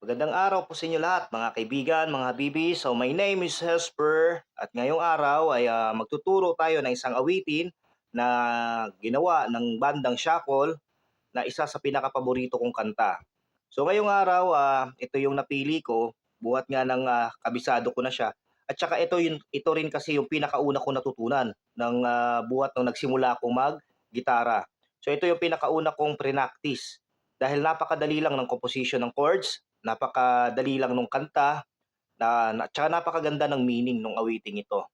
Magandang araw po sa inyo lahat mga kaibigan, mga habibi. So my name is Hesper at ngayong araw ay magtuturo tayo ng isang awitin na ginawa ng bandang Shackle na isa sa pinakapaborito kong kanta. So ngayong araw, ito yung napili ko, buhat nga ng kabisado ko na siya. At saka ito rin kasi yung pinakauna ko natutunan ng buhat nung nagsimula akong mag-gitara. So ito yung pinakauna kong pre-practice dahil napakadali lang ng composition ng chords, napakadali lang nung kanta, tsaka napakaganda ng meaning ng awiting ito.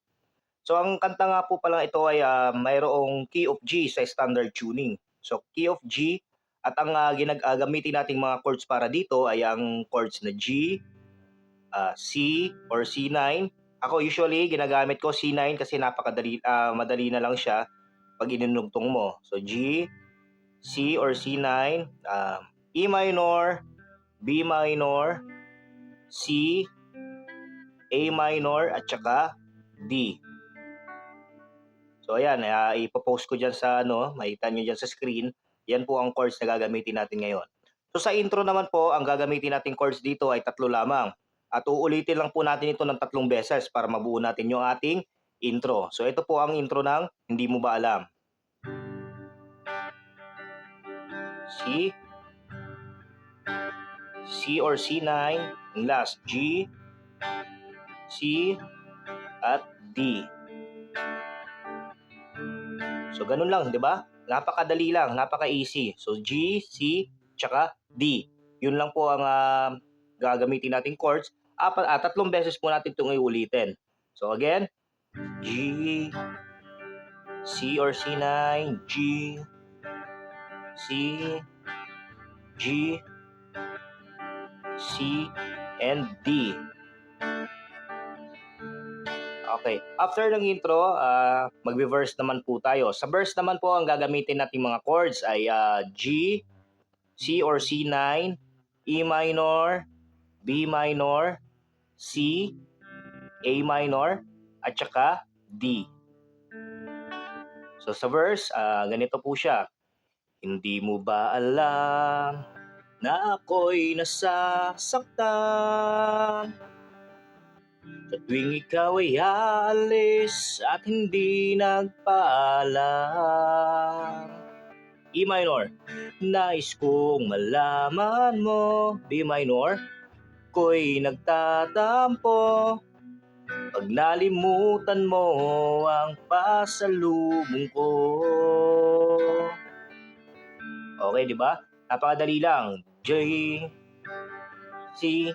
So ang kanta nga po pala ito ay mayroong key of G sa standard tuning. So key of G at ang gamitin nating mga chords para dito ay ang chords na G, C or C9. Ako usually ginagamit ko C9 kasi madali na lang siya pag inunugtong mo. So G, C or C9, E minor, B minor, C, A minor at saka D. So ayan, ipo-post ko diyan sa makita niyo diyan sa screen. Yan po ang chords na gagamitin natin ngayon. So sa intro naman po, ang gagamitin nating chords dito ay tatlo lamang. At uulitin lang po natin ito ng 3 beses para mabuo natin yung ating intro. So ito po ang intro ng Hindi Mo Ba Alam. C, C or C9, ang last G, C, at D. So ganun lang, di ba? Napakadali lang, napaka-easy. So G, C, tsaka D. Yun lang po ang gagamitin nating chords. 3 beses po natin itong iulitin. So again, G, C or C9, G, C, G, C, and D. Okay. After ng intro, magbe-verse naman po tayo. Sa verse naman po, ang gagamitin nating mga chords ay G, C or C9, E minor, B minor, C, A minor, at saka D. So sa verse, ganito po siya. Hindi mo ba alam na ako'y nasasaktan sa tuwing ikaw ay aalis at hindi nagpaalam? E minor, nais kong malaman mo. B minor, ko'y nagtatampo pag nalimutan mo ang pasalubong ko. Okay, di ba? Napakadali lang. J, C,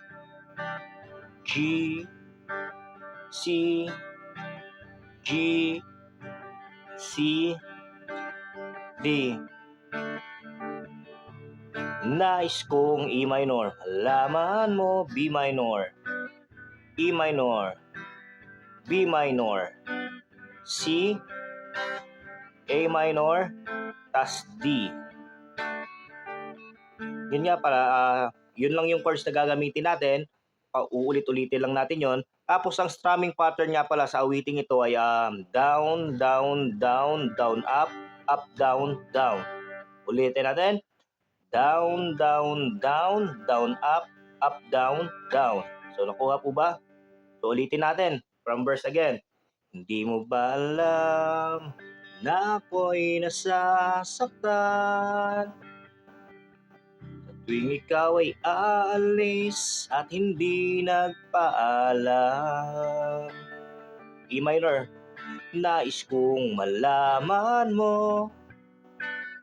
G, C, G, C, D. Nais kong E minor, alaman mo. B minor, E minor, B minor, C, A minor, tas D. Yun nga pala, yun lang yung chords na gagamitin natin. Uulit-ulitin lang natin yon. Tapos ang strumming pattern nga pala sa awiting ito ay down, down, down, down, up, down, down. Ulitin natin. Down, down, down, down, up, down, down. So nakuha po ba? So ulitin natin. From verse again. Hindi mo ba alam na ako'y nasasaktan tuwing ikaw ay aalis at hindi nagpaalam? E minor, nais kong malaman mo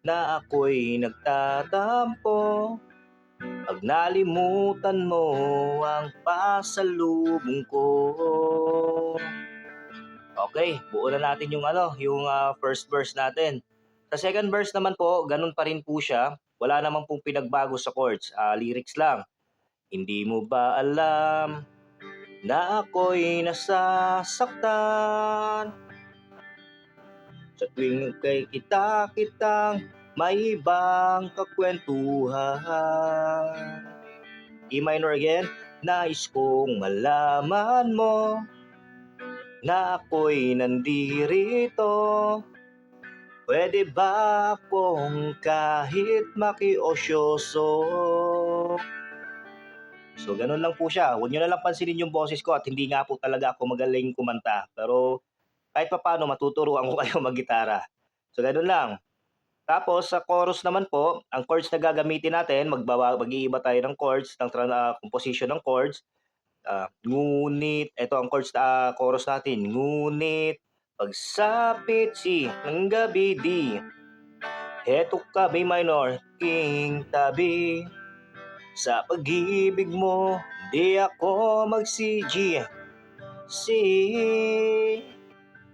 na ako'y nagtatampo pag nalimutan mo ang pasalubong ko. Okay, buo na natin yung first verse natin. Sa second verse naman po, ganun pa rin po siya. Wala naman pong pinagbago sa chords, lyrics lang. Hindi mo ba alam na ako'y nasasaktan sa tuwing kay kitang may ibang kakwentuhan? E minor again, nais kong malaman mo na ako'y nandirito. Pwede ba akong kahit makiosyoso So gano'n lang po siya. Huwag niyo na lang pansinin yung boses ko at hindi nga po talaga ako magaling kumanta. Pero kahit papaano matuturuan ko kayo maggitara. So gano'n lang. Tapos sa chorus naman po, ang chords na gagamitin natin, mag-iiba tayo ng chords, ng composition ng chords. Ngunit, eto ang chorus natin. Ngunit, pagsapit ng gabi di, heto ka may minor, king tabi. Sa pag-ibig mo, di ako mag-CG. C.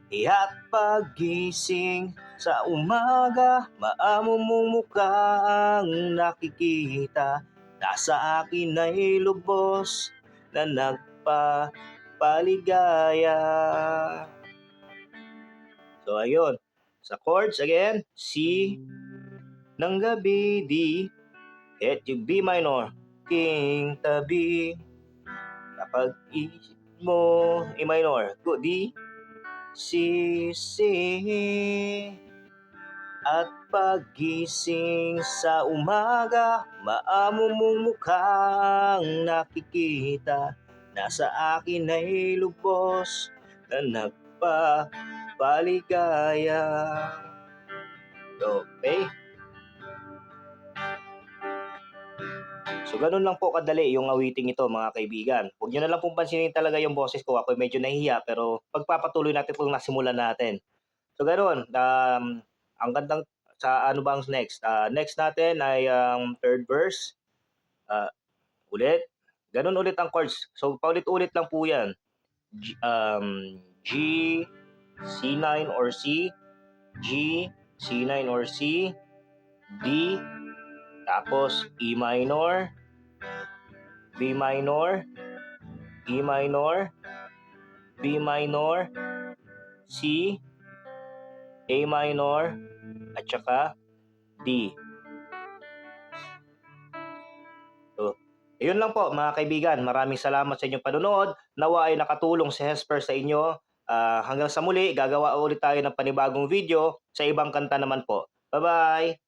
At pagising sa umaga, maamo mong mukha ang nakikita. Nasa akin ay lubos na nagpapaligaya. So ayun, sa chords again, C ng gabi, D, at yung B minor, king tabi. Kapag isip mo, A minor, go D, C, C. At pagising sa umaga, maamo mong mukhang nakikita. Nasa akin ay lubos na nagpapaligaya. Okay? So ganun lang po kadali yung awiting ito mga kaibigan. Huwag nyo na lang pong pansinin talaga yung boses ko. Ako medyo nahihiya pero pagpapatuloy natin itong nasimulan natin. So gano'n, ang gandang sa ano bang next? Next natin ay third verse. Ah, ulit. Ganun ulit ang chords. So paulit-ulit lang po 'yan. G, C9 or C, G, C9 or C, D, tapos E minor, B minor, E minor, B minor, C, A minor, at saka D. So, ayun lang po mga kaibigan. Maraming salamat sa inyong panonood. Nawa ay nakatulong si Hesper sa inyo. Hanggang sa muli, gagawa ulit tayo ng panibagong video sa ibang kanta naman po. Bye-bye!